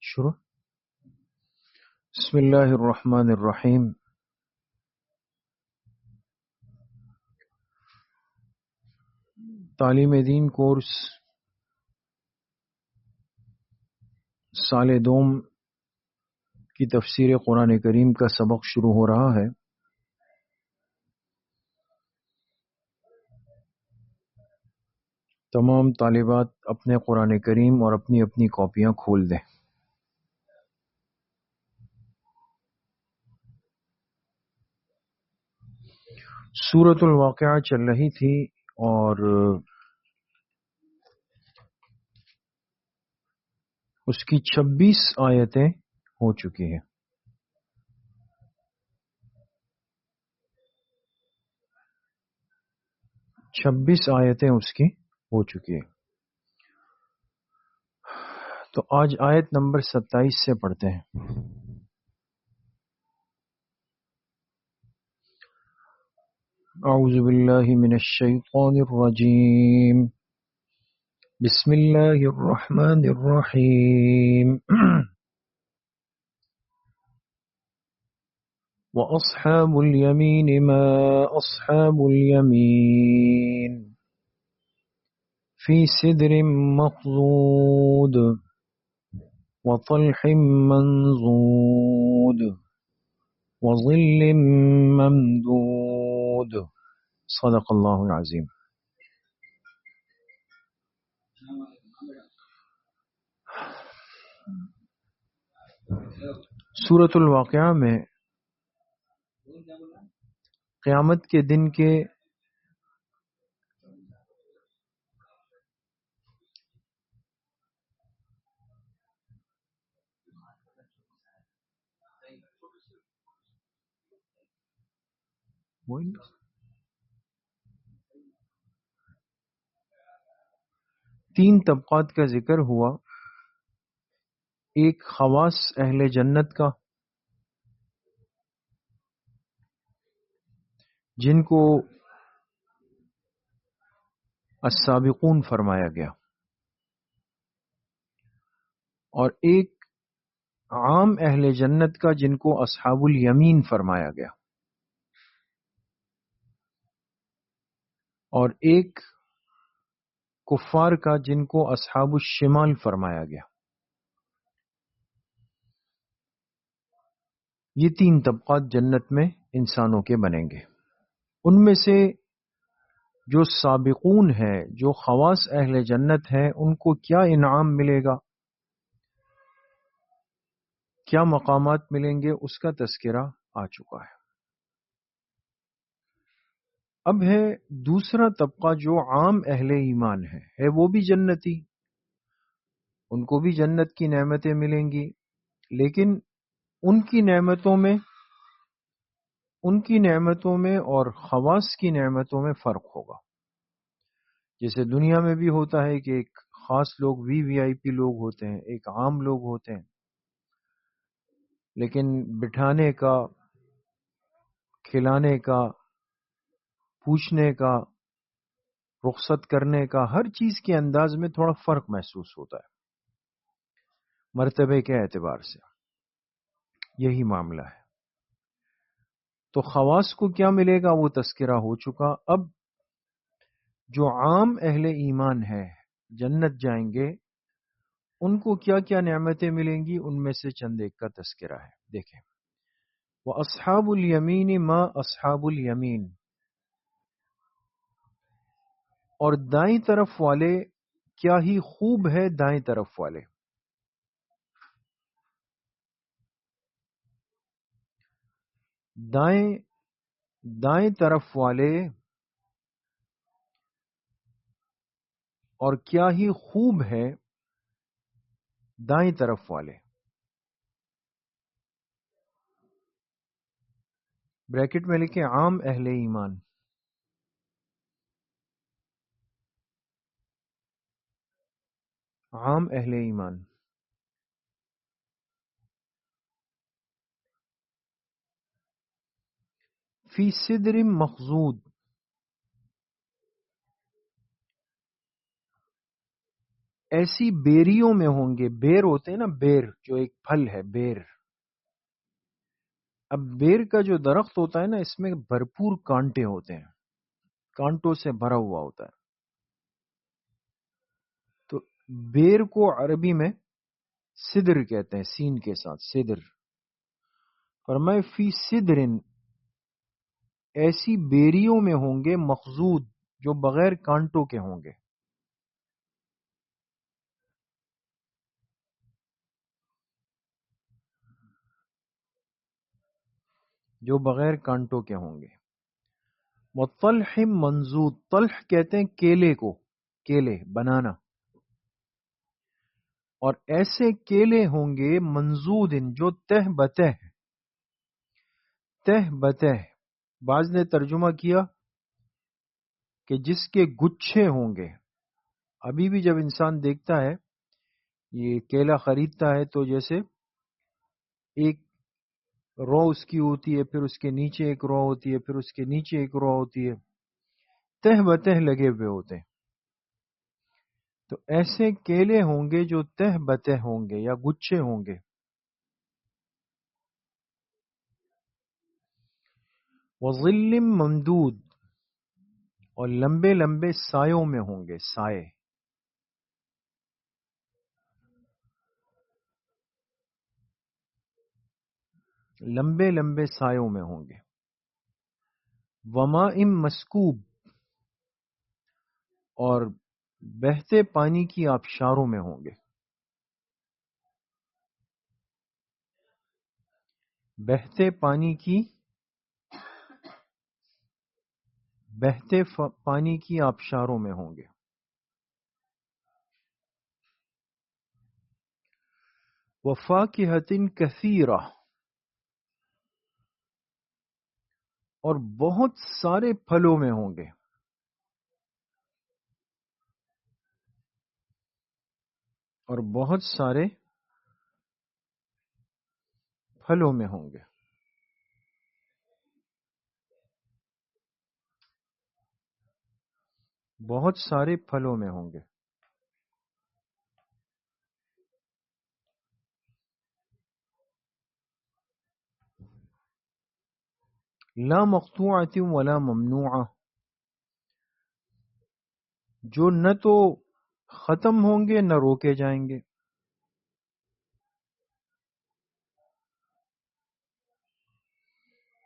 شروع بسم اللہ الرحمن الرحیم تعلیم دین کورس سال دوم کی تفسیر قرآن کریم کا سبق شروع ہو رہا ہے۔ تمام طالبات اپنے قرآن کریم اور اپنی اپنی کاپیاں کھول دیں۔ سورۃ الواقعہ چل رہی تھی اور اس کی 26 آیتیں ہو چکی ہیں۔ 26 آیتیں اس کی ہو چکی ہیں۔ تو آج آیت نمبر 27 سے پڑھتے ہیں۔ اعوذ باللہ من الشیطان الرجیم، بسم اللہ الرحمن الرحیم۔ وَأَصْحَابُ الْيَمِينِ مَا أَصْحَابُ الْيَمِينِ فِي سِدْرٍ مَّخْضُودٍ وَطَلْحٍ مَّنضُودٍ وَظِلٍّ مَّمْدُودٍ صدق اللہ العظیم۔ سورۃ الواقعہ میں قیامت کے دن کے تین طبقات کا ذکر ہوا۔ ایک خواص اہل جنت کا، جن کو السابقون فرمایا گیا، اور ایک عام اہل جنت کا جن کو اصحاب الیمین فرمایا گیا، اور ایک کفار کا جن کو اصحاب الشمال فرمایا گیا۔ یہ تین طبقات جنت میں انسانوں کے بنیں گے۔ ان میں سے جو سابقون ہے، جو خواص اہل جنت ہے، ان کو کیا انعام ملے گا، کیا مقامات ملیں گے، اس کا تذکرہ آ چکا ہے۔ اب ہے دوسرا طبقہ جو عام اہل ایمان ہے وہ بھی جنتی، ان کو بھی جنت کی نعمتیں ملیں گی، لیکن ان کی نعمتوں میں اور خواص کی نعمتوں میں فرق ہوگا۔ جیسے دنیا میں بھی ہوتا ہے کہ ایک خاص لوگ وی آئی پی لوگ ہوتے ہیں، ایک عام لوگ ہوتے ہیں، لیکن بٹھانے کا، کھلانے کا، پوچھنے کا، رخصت کرنے کا، ہر چیز کے انداز میں تھوڑا فرق محسوس ہوتا ہے مرتبے کے اعتبار سے۔ یہی معاملہ ہے۔ تو خواص کو کیا ملے گا وہ تذکرہ ہو چکا۔ اب جو عام اہل ایمان ہے، جنت جائیں گے، ان کو کیا کیا نعمتیں ملیں گی، ان میں سے چند ایک کا تذکرہ ہے۔ دیکھیں، وَأَصْحَابُ الْيَمِينِ مَا أَصْحَابُ الْيَمِينِ، اور دائیں طرف والے کیا ہی خوب ہے دائیں طرف والے۔ دائیں طرف والے اور کیا ہی خوب ہے دائیں طرف والے۔ بریکٹ میں لکھیں عام اہل ایمان۔ عام اہل ایمان فی صدر مخضود، ایسی بیریوں میں ہوں گے. بیر ہوتے ہیں نا، بیر جو ایک پھل ہے، بیر. اب بیر کا جو درخت ہوتا ہے نا، اس میں بھرپور کانٹے ہوتے ہیں، کانٹوں سے بھرا ہوا ہوتا ہے. تو بیر کو عربی میں سدر کہتے ہیں، سین کے ساتھ، سدر. فرمائے فی سدرن، ایسی بیریوں میں ہوں گے، مخضود، جو بغیر کانٹوں کے ہوں گے. جو بغیر کانٹوں کے ہوں گے. وطلح منضود، طلح کہتے ہیں کیلے کو، کیلے، بنانا. اور ایسے کیلے ہوں گے منضود، جو تہ بتہ، تہ بتہ. بعض نے ترجمہ کیا کہ جس کے گچھے ہوں گے. ابھی بھی جب انسان دیکھتا ہے، یہ کیلا خریدتا ہے، تو جیسے ایک رو اس کی ہوتی ہے، پھر اس کے نیچے ایک رو ہوتی ہے، پھر اس کے نیچے ایک رو ہوتی ہے، تہ بتہ لگے ہوئے ہوتے ہیں. تو ایسے کیلے ہوں گے جو تہ بتہ ہوں گے یا گچھے ہوں گے. وظل ممدود، اور لمبے لمبے سایوں میں ہوں گے، سائے. لمبے لمبے سایوں میں ہوں گے. وماء مسکوب، اور بہتے پانی کی آبشاروں میں ہوں گے. بہتے پانی کی، بہتے پانی کی آبشاروں میں ہوں گے. وفاکہۃ کثیرہ، اور بہت سارے پھلوں میں ہوں گے. اور بہت سارے پھلوں میں ہوں گے. بہت سارے پھلوں میں ہوں گے. لا مقطوعۃ ولا ممنوعہ، جو نہ تو ختم ہوں گے نہ روکے جائیں گے.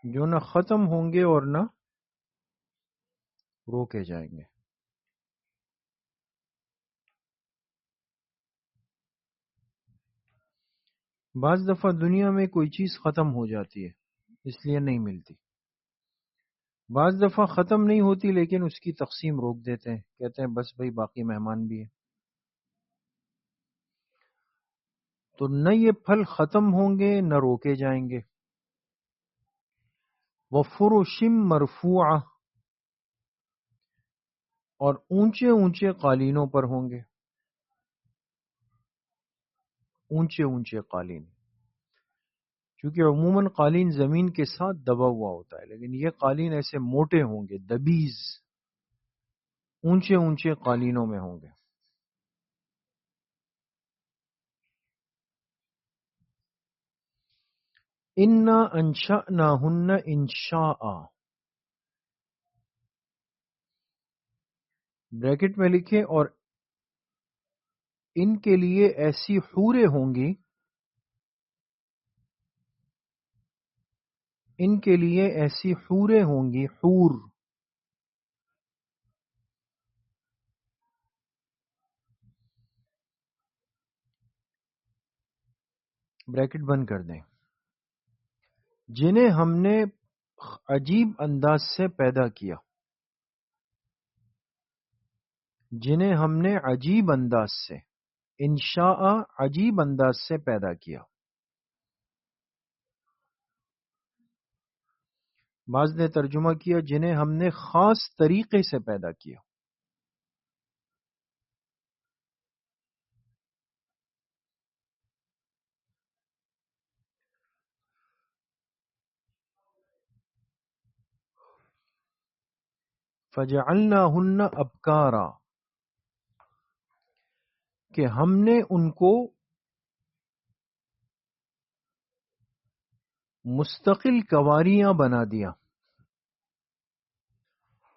جو نہ ختم ہوں گے اور نہ روکے جائیں گے. بعض دفعہ دنیا میں کوئی چیز ختم ہو جاتی ہے، اس لیے نہیں ملتی. بعض دفعہ ختم نہیں ہوتی لیکن اس کی تقسیم روک دیتے ہیں، کہتے ہیں بس بھئی باقی مہمان بھی ہیں. تو نہ یہ پھل ختم ہوں گے نہ روکے جائیں گے. وفرش مرفوعہ، اور اونچے اونچے قالینوں پر ہوں گے. اونچے اونچے قالین، چونکہ عموماً قالین زمین کے ساتھ دبا ہوا ہوتا ہے، لیکن یہ قالین ایسے موٹے ہوں گے، دبیز، اونچے اونچے قالینوں میں ہوں گے. انا انشأناہن انشاء، بریکٹ میں لکھے، اور ان کے لیے ایسی حوریں ہوں گی، ان کے لیے ایسی حوریں ہوں گی. حور، بریکٹ بند کر دیں. جنہیں ہم نے عجیب انداز سے پیدا کیا، جنہیں ہم نے عجیب انداز سے، انشاء، عجیب انداز سے پیدا کیا. بعض نے ترجمہ کیا جنہیں ہم نے خاص طریقے سے پیدا کیا. فجعلناہن ابکارا، کہ ہم نے ان کو مستقل کواریاں بنا دیا.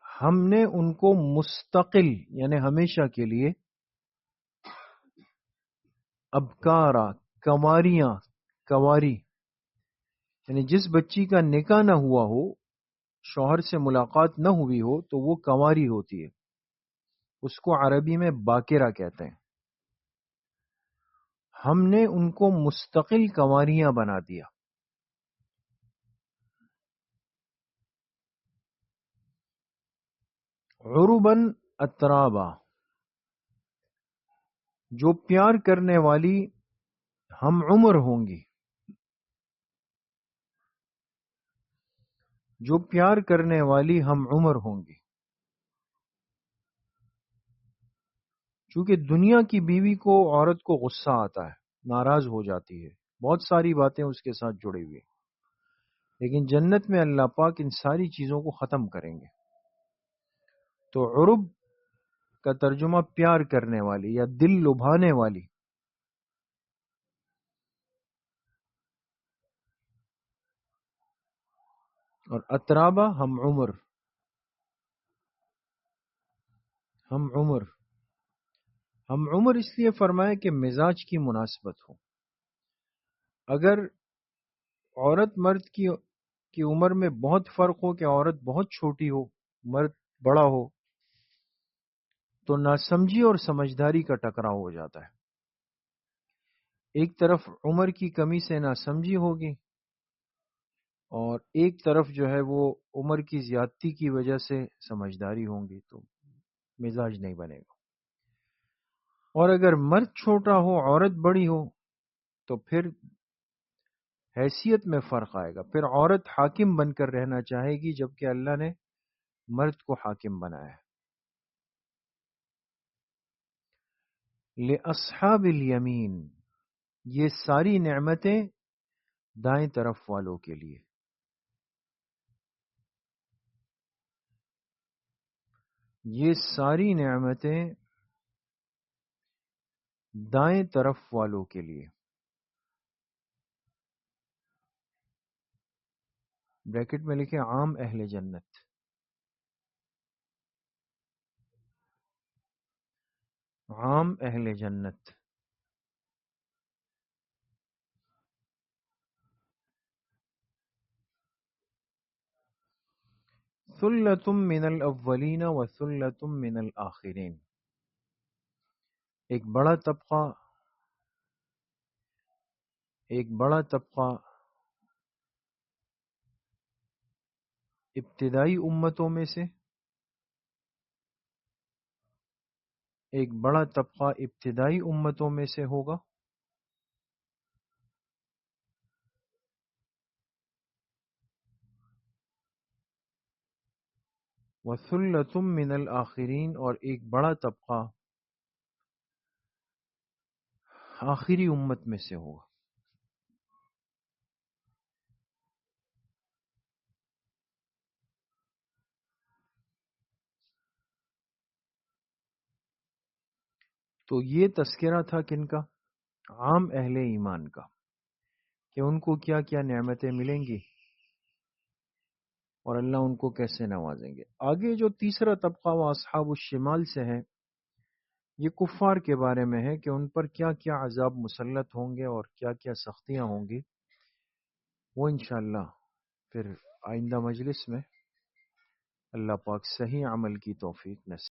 ہم نے ان کو مستقل یعنی ہمیشہ کے لیے ابکارا کنواریاں کواری یعنی جس بچی کا نکاح نہ ہوا ہو شوہر سے ملاقات نہ ہوئی ہو تو وہ کنواری ہوتی ہے. اس کو عربی میں باکرہ کہتے ہیں. ہم نے ان کو مستقل کنواریاں بنا دیا. عرباً اترابا جو پیار کرنے والی ہم عمر ہوں گی. جو پیار کرنے والی ہم عمر ہوں گی. چونکہ دنیا کی بیوی کو عورت کو غصہ آتا ہے ناراض ہو جاتی ہے بہت ساری باتیں اس کے ساتھ جڑی ہوئی لیکن جنت میں اللہ پاک ان ساری چیزوں کو ختم کریں گے. تو عرب کا ترجمہ پیار کرنے والی یا دل لبھانے والی. اور اترابا ہم عمر. ہم عمر ہم عمر اس لیے فرمائے کہ مزاج کی مناسبت ہو. اگر عورت مرد کی عمر میں بہت فرق ہو کہ عورت بہت چھوٹی ہو مرد بڑا ہو تو ناسمجھی اور سمجھداری کا ٹکراؤ ہو جاتا ہے. ایک طرف عمر کی کمی سے ناسمجھی ہوگی اور ایک طرف جو ہے وہ عمر کی زیادتی کی وجہ سے سمجھداری ہوں گی تو مزاج نہیں بنے گا. اور اگر مرد چھوٹا ہو عورت بڑی ہو تو پھر حیثیت میں فرق آئے گا. پھر عورت حاکم بن کر رہنا چاہے گی جبکہ اللہ نے مرد کو حاکم بنایا ہے. لِأَصْحَابِ الْيَمِينَ یہ ساری نعمتیں دائیں طرف والوں کے لیے. یہ ساری نعمتیں دائیں طرف والوں کے لیے. بریکٹ میں لکھیں عام اہل جنت. عام اہل جنت. ثلۃ من الاولین وثلۃ من الآخرین. ایک بڑا طبقہ ابتدائی امتوں میں سے ایک بڑا طبقہ ابتدائی امتوں میں سے ہوگا. وثلۃ من الآخرین اور ایک بڑا طبقہ آخری امت میں سے ہوگا. تو یہ تذکرہ تھا کن کا؟ عام اہل ایمان کا کہ ان کو کیا کیا نعمتیں ملیں گی اور اللہ ان کو کیسے نوازیں گے. آگے جو تیسرا طبقہ وہ اصحاب الشمال سے ہے یہ کفار کے بارے میں ہے کہ ان پر کیا کیا عذاب مسلط ہوں گے اور کیا کیا سختیاں ہوں گی. وہ انشاءاللہ پھر آئندہ مجلس میں اللہ پاک صحیح عمل کی توفیق نصیب